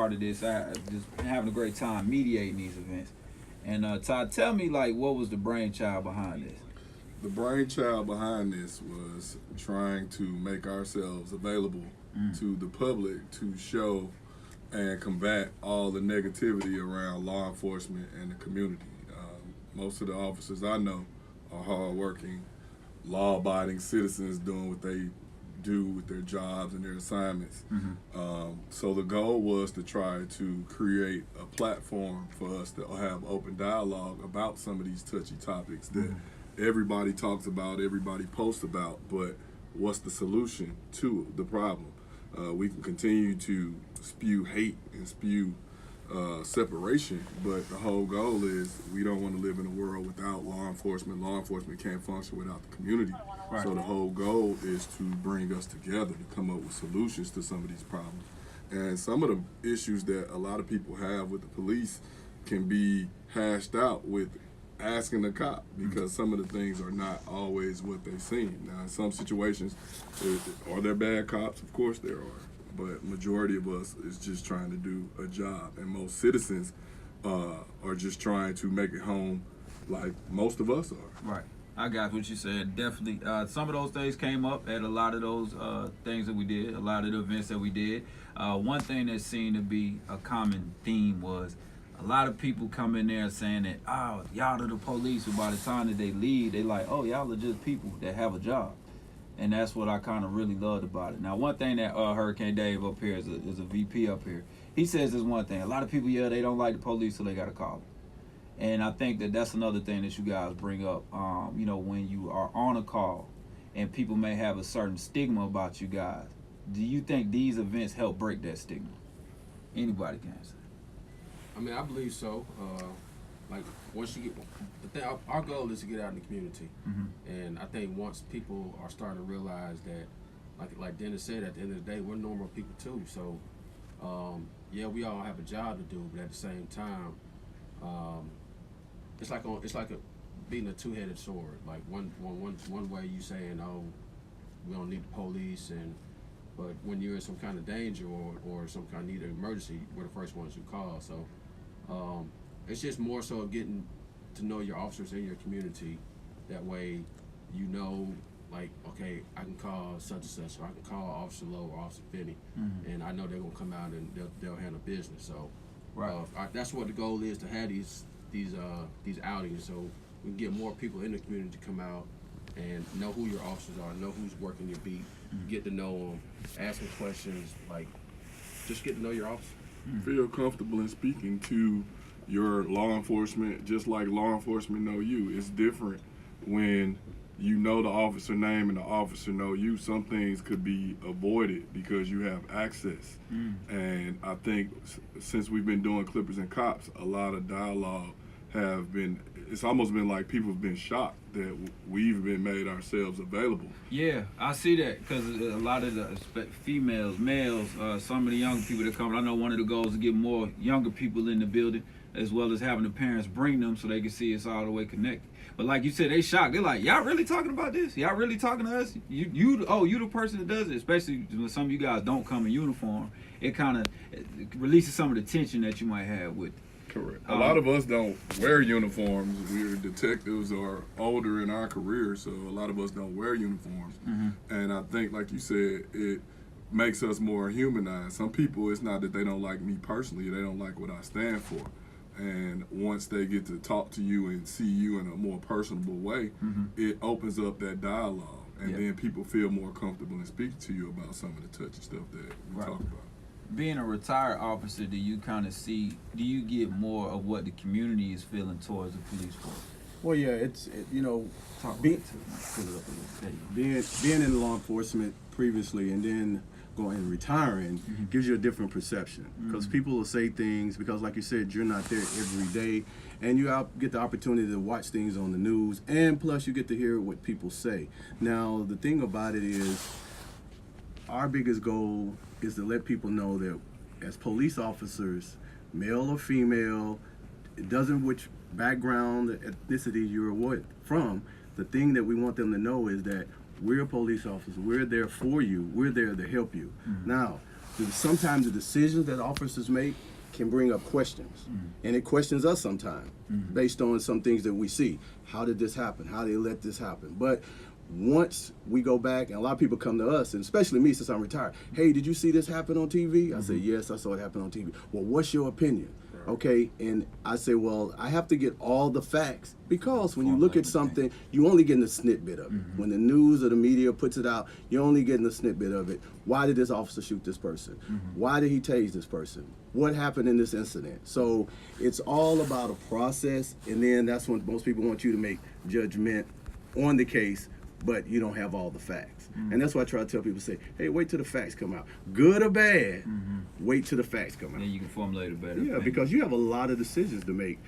part of this. I just having a great time mediating these events. And Todd, tell me like what was the brainchild behind this? The brainchild behind this was trying to make ourselves available to the public to show and combat all the negativity around law enforcement and the community. Most of the officers I know are hardworking, law-abiding citizens doing what they do with their jobs and their assignments. So the goal was to try to create a platform for us to have open dialogue about some of these touchy topics that everybody talks about, everybody posts about, but what's the solution to the problem? We can continue to spew hate and spew separation, but the whole goal is we don't want to live in a world without law enforcement. Law enforcement can't function without the community. Right. So the whole goal is to bring us together to come up with solutions to some of these problems. And some of the issues that a lot of people have with the police can be hashed out with asking the cop, because some of the things are not always what they seem. Now, in some situations, are there bad cops? Of course there are. But majority of us is just trying to do a job, and most citizens are just trying to make it home like most of us are. Right. I got what you said. Definitely. Some of those things came up at a lot of those things that we did, a lot of the events that we did. One thing that seemed to be a common theme was a lot of people come in there saying that, oh, y'all are the police, but by the time that they leave, they like, oh, y'all are just people that have a job. And that's what I kind of really loved about it. Now, one thing that Hurricane Dave up here is a VP up here. He says this one thing. A lot of people, they don't like the police, so they got to call them. And I think that that's another thing that you guys bring up. When you are on a call and people may have a certain stigma about you guys, do you think these events help break that stigma? Anybody can answer. I mean, I believe so. Like once you get, our goal is to get out in the community, and I think once people are starting to realize that, like Dennis said, at the end of the day, we're normal people too. So, we all have a job to do, but at the same time, it's like beating a two-headed sword. Like one way you saying, oh, we don't need the police, but when you're in some kind of danger or some kind of need an emergency, we're the first ones you call. So. It's just more so getting to know your officers in your community. That way, like, okay, I can call such and such, or I can call Officer Lowe or Officer Finney, and I know they're gonna come out and they'll handle business. So, that's what the goal is, to have these outings, so we can get more people in the community to come out and know who your officers are, know who's working your beat, get to know them, ask them questions, like just get to know your officer. Feel comfortable in speaking to your law enforcement just like law enforcement know you. It's different when you know the officer name and the officer know you. Some things could be avoided because you have access. And I think since we've been doing Clippers and Cops, a lot of dialogue it's almost been like people have been shocked that we've been made ourselves available. Yeah, I see that, because a lot of the females, males, some of the younger people that come, I know one of the goals is to get more younger people in the building, as well as having the parents bring them so they can see it's all the way connected. But like you said, they shocked. They're like, y'all really talking about this? Y'all really talking to us? You the person that does it, especially when some of you guys don't come in uniform. It kind of releases some of the tension that you might have with it. Correct. A lot of us don't wear uniforms. We're detectives or older in our career, so a lot of us don't wear uniforms. And I think, like you said, it makes us more humanized. Some people, it's not that they don't like me personally, they don't like what I stand for. And once they get to talk to you and see you in a more personable way, it opens up that dialogue. And then people feel more comfortable in speaking to you about some of the touchy stuff that we talk about. Being a retired officer, do you get more of what the community is feeling towards the police force? Well, yeah, being in law enforcement previously and then going and retiring gives you a different perception, because people will say things, because like you said, you're not there every day, and you get the opportunity to watch things on the news, and plus you get to hear what people say. Now, the thing about it is, our biggest goal is to let people know that as police officers, male or female, it doesn't which background, ethnicity you're from, the thing that we want them to know is that we're police officers. We're there for you. We're there to help you. Now, sometimes the decisions that officers make can bring up questions, and it questions us sometimes based on some things that we see. How did this happen? How did they let this happen? But once we go back, and a lot of people come to us, and especially me since I'm retired, hey, did you see this happen on TV? I say, yes, I saw it happen on TV. Well, what's your opinion? Okay, and I say, well, I have to get all the facts, because when you look at something, you only getting a snippet of it. When the news or the media puts it out, you're only getting a snippet of it. Why did this officer shoot this person? Why did he tase this person? What happened in this incident? So it's all about a process, and then that's when most people want you to make judgment on the case, but you don't have all the facts. And that's why I try to tell people, say, hey, wait till the facts come out. Good or bad, wait till the facts come out. Then you can formulate a better Yeah, opinion. because you have a lot of decisions to make.